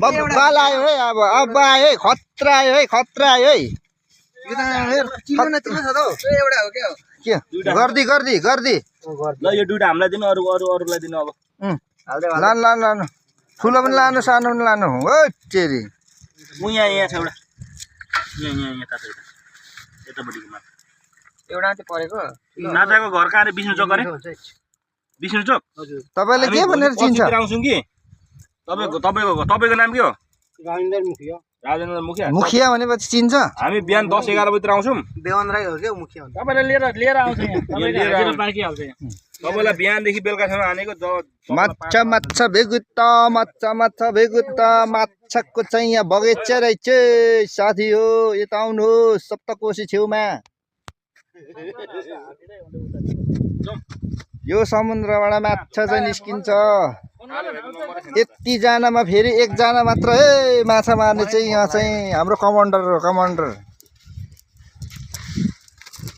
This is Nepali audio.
बब्बाल आयो है अब आयो है खतरा आयो है खतरा आयो है के गर्दी गर्दी गर्दी ल यो दुईटा हामीलाई दिनु अरूलाई दिनु अब लानु लानु लानु ठुलो पनि लानु सानो पनि लानु हो चेरी म यहाँ छ एउटा यहाँ तातो एउटा यतापट्टिको मा एउटा चाहिँ परेको नाताको घर कहाँ रे विष्णु चोक अरे विष्णु चोक तपाईले के भनेर चिन्छ आउँछौँ कि तपाईँको नाम के हो राजेन्द्र मुखिया मुखिया भनेपछि चिन्छ हामी बिहान 10-11 बजीतिर आउँछौँ देवान राई हो क्या मुखिया तपाईले लिएर आउँछ यहाँ पाकिहाल्छ यहाँ तपाईँलाई बिहानदेखि बेलुकासम्म हानेको माछा माछा भेगुत्ता माछा माछा भेगुत्ता माछाको चाहिँ यहाँ बगैँचा रहेछ साथी हो यता आउनुहोस् सप्तकोशी छेउमा यो समुद्रबाट माछा चाहिँ निस्किन्छ यतिजनामा फेरि एकजना मात्र है माछा मार्ने चाहिँ यहाँ चाहिँ हाम्रो कमान्डर